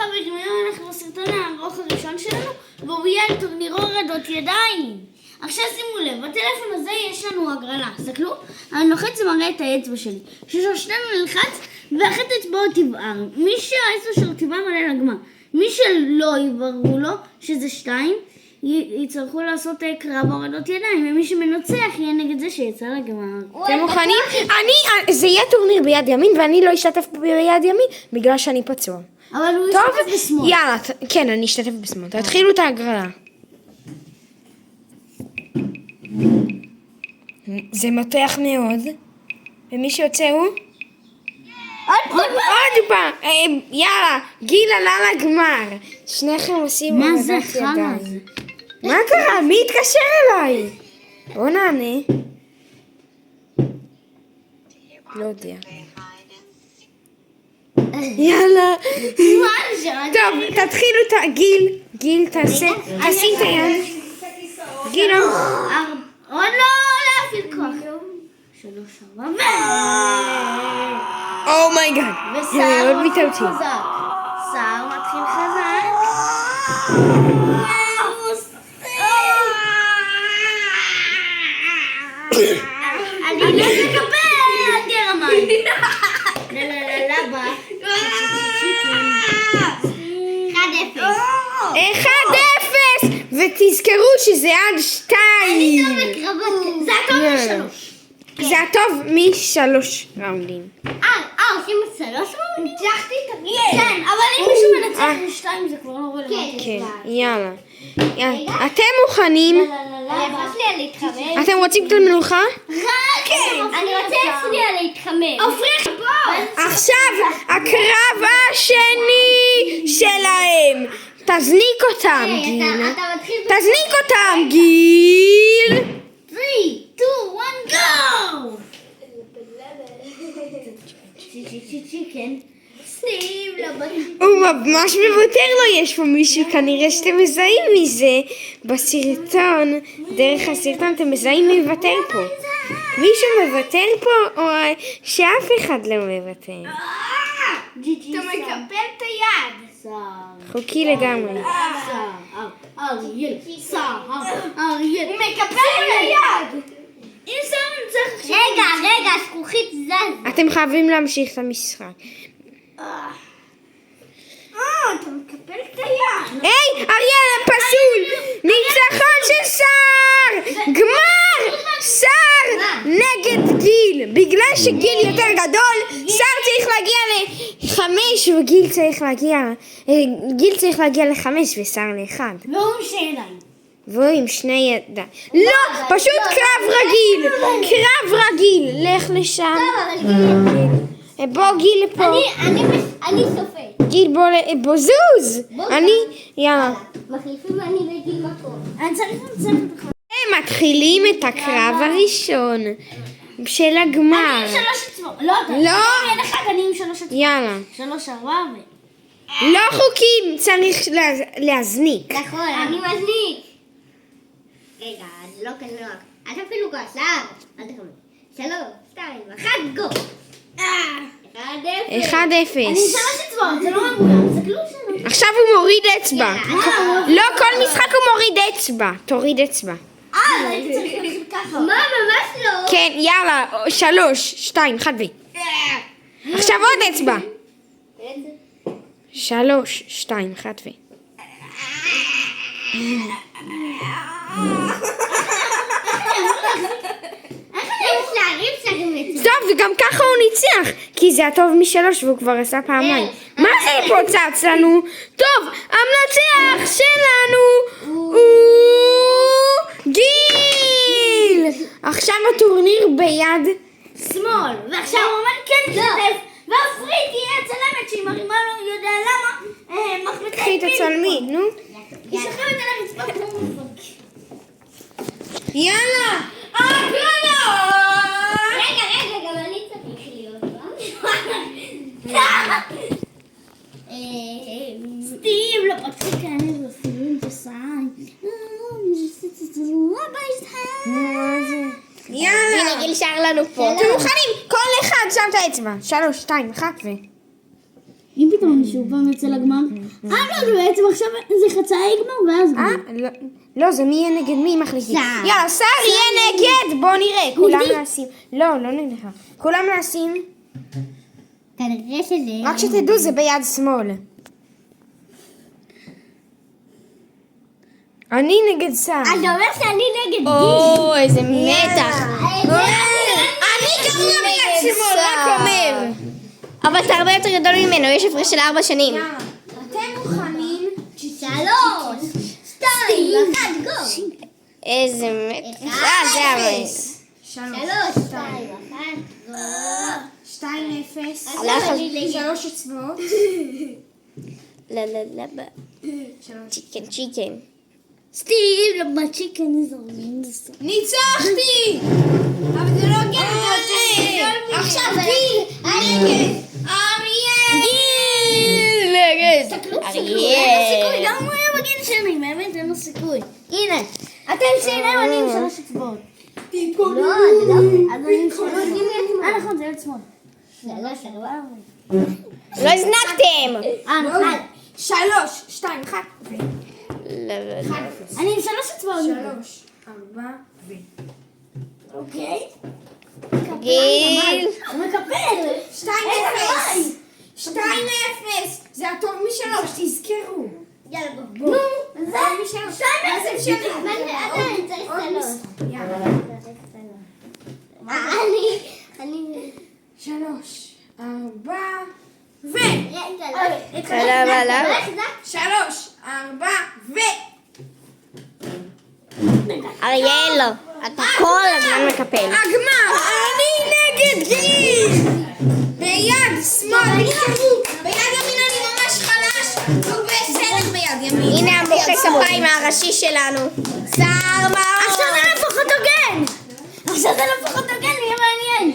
לך בגמיון, אנחנו בסרטון הארוך הראשון שלנו, והוא יהיה על טורניר הורדות ידיים. עכשיו שימו לב, בטלפון הזה יש לנו הגרלה, תסתכלו, אני לוחץ ומראה את האצבע שלי. ששלושתנו נלחץ, ואחת אצבעות תבער. מי שהאצבע שלו תבער מלא לגמר. מי שלא יבערו לו, שזה 2, יצטרכו לעשות קרב הורדות ידיים, ומי שמנצח יהיה נגד זה שיצא לגמר. אתם מוכנים? זה יהיה טורניר ביד ימין, ואני לא אשתתף ביד ימין, בגלל שאני פצוע. אבל הוא ישתתף בשמאל. יאללה, כן, אני אשתתף בשמאל. תתחילו את ההגרלה. זה מותח מאוד. ומי שיוצא הוא? עוד פעם. יאללה, גיל עלה לגמר. שניכם עושים מה זה הורדת חרא? ידיים. מה קרה? מי התקשר אליי? בוא נענה. לא יודע. יאללה. טוב, תתחילו את גיל, תשים את היד. גיל, עוד לא להפעיל כוח. 3, 4, אומייגאד. וסער עוד מתחיל מתאבתי. חזק. סער מתחיל חזק. אני לא מקבל, אל תהיה רמאי. ללללבה. 1-0. ותזכרו שזה עד 2. זה הטוב ל3. זה הטוב מ3 ראונדים. עושים 3 ראונדים? הצלחתי את הגיל. כן, אבל אם מישהו מנצח ב2 זה כבר לא רלוונטי. כן, יאללה. אתם מוכנים? אתם רוצים קצת מנוחה? כן. אני רוצה שנייה להתחמם. עופרי, בוא. עכשיו הקרב השני שלהם. תזניק אותם, גיל. תזניק אותם, גיל. 3, 2, 1, go! צ'יקן. שים לבן. הוא ממש מוותר לו, יש פה מישהו, כנראה שאתם מזהים מזה בסרטון, דרך הסרטון אתם מזהים מי מוותר פה. מישהו מוותר פה או שאף אחד לא מוותר? אתה מקפל את היד. חוקי לגמרי. אריאל, אריאל. הוא מקפל את היד. אם סער נצח עכשיו. רגע, זכוכית זז. אתם חייבים להמשיך את המשחק. אתה מקפל את היד. היי, אריאל פסול! ניצחון של סער! גמר! סער נגד גיל! בגלל שגיל יותר גדול, סער צריך להגיע ל5 וגיל צריך להגיע ל5 וסער ל1. והוא עם 2 ידיים. והוא עם 2 ידיים. לא, פשוט קרב רגיל! קרב רגיל! לך לשם. בוא גיל לפה. אני סופר. גיל בוא זוז! אני, יאללה. מחליפים אני וגיל מקום. אני צריך לנצח אותך. הם מתחילים את הקרב הראשון של הגמר. אני עם 3 אצבעות. לא. אין אחד, אני עם 3 אצבעות. יאללה. 3, 4 לא חוקים, צריך להזניק. נכון, אני מזניק. רגע, זה לא כזה נוח. אל תפעילו כוח, סער. אל תחמוד. 3, 2, 1, גו. 1-0. 1-0. אני עם 3 אצבעות, זה לא מבוים. תסתכלו שלנו. עכשיו הוא מוריד אצבע. לא, כל משחק הוא מוריד אצבע. תוריד אצבע. הייתי צריך להתחיל ככה. מה, ממש לא. כן, יאללה, 3, 2, 1 עכשיו עוד אצבע. 3, 2, 1 טוב, וגם ככה הוא ניצח, כי זה הטוב מ3 והוא כבר עשה פעמיים. מה זה פוצץ לנו? טוב, המנצח שלנו הוא גיל! עכשיו הטורניר ביד שמאל. ועכשיו הוא אומר כן תשתתף. והפריט תהיה הצלמת שהיא מרימה לו, יודע למה, מחבטה קחי את הצלמית, נו. היא שוכבת על הרצפה כמו מפרק. יאללה! רגע, גם אני צריך להיות בה. סטיב, לא פתחי כאן איזה אפילו אינטרסנט. יאללה! הנה גיל שר לנו פה. אתם מוכנים? כל אחד שם את האצבע. 3, 2, 1 אם פתאום אני שוב פעם יוצא לגמר? לא, זה בעצם עכשיו זה חצאי גמר ואז גמר. לא, זה מי יהיה נגד מי מחליטים. יאללה, שר יהיה נגד! בוא נראה, כולם נעשים. לא נגד. כולם נעשים. כנראה שזה... רק שתדעו, זה ביד שמאל. אני נגד שר. אתה אומר שאני נגד או, איזה מתח. אני גם נגד שמאל, רק אומר. אבל אתה הרבה יותר גדול ממנו, יש הפרש של 4 שנים. אתם מוכנים? 3, 2, 1, גו! איזה מתח. זה המס. 3, 2, 1, גו! 2-0. 3 אצבעות. לא, צ'יקן. סטיב, בצ'יקן איזורים. ניצחתי! אבל זה לא גדול. עכשיו גיל! נגד! גיל! נגד. סיכוי, גם הוא היה בגיל שלי, באמת אין לו סיכוי. הנה, אתם שיניים, אני עם 3 אצבעות. לא, זה לא... אז אני עם 3. נכון, זה יד שמאל. 3, 4. לא הזנקתם! נכון. 3, 2, 1. אני עם 3 אצבעות. 3, 4 ו... אוקיי. גיל! הוא מקפל. 2-0. זה הטוב מ3, תזכרו. יאללה, בוא. זה מ3. אתה צריך 3. יאללה. אני... 3, 4 ו... רגע, 3, 4 ו... אריאל, אתה כל הזמן מקפל. הגמר! אני נגד גיל! ביד שמאל! ביד ימין אני ממש חלש, והוא בסדר ביד ימין. הנה המוחא כפיים הראשי שלנו. שר מאור. עכשיו זה להפוך הוגן. נהיה מעניין.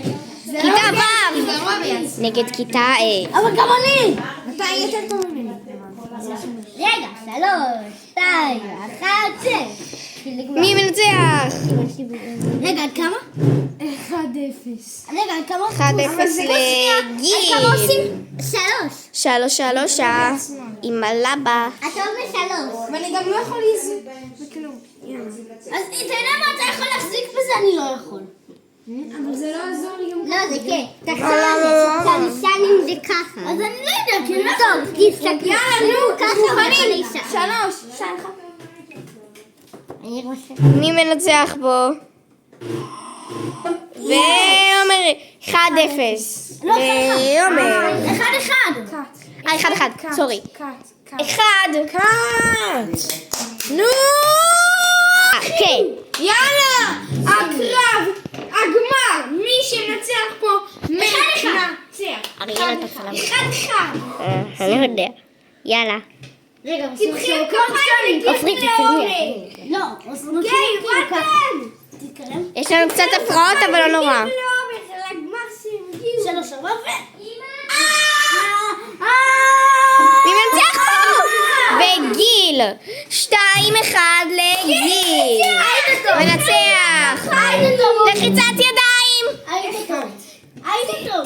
כיתה ו' נגד כיתה A. אבל גם אני. אתה יותר טוב ממני. רגע, 3, 2, 1, 6. מי מנצח? רגע, עד כמה? 1-0. רגע, עד כמה? 1-0 לגיל. כמה עושים? 3, 3 עם הלבה. אתה אומר 3. ואני גם לא יכול להזיק בכלום. אז אתה יודע מה, אתה יכול להחזיק בזה, אני לא יכול. אבל זה לא יעזור לי גם. לא, זה כן. תחזור על זה. 5 אם זה ככה. אז אני לא יודע, כי אני לא טוב, תסתכלו. יאללה, ככה ואחד 3, 2, 1. מי מנצח בו? ועומר 1-0. ועומר 1-1. 1-1, סורי. 1. קאט! נו! כן. יאללה! הקרב! הגמר! מי שמנצח פה מנצח! אריאל אתה חלם. 1-1! אני לא יודע. יאללה. רגע, תבחרו כפיים! עופרי, תתקרבי. לא, גיי, וואטן! תתקרב. יש לנו קצת הפרעות, אבל לא נורא. לא, 3, 4 ו... מי מנצח פה? וגיל. 2-1 לגיל. מנצח. לחיצת ידיים. היית טוב.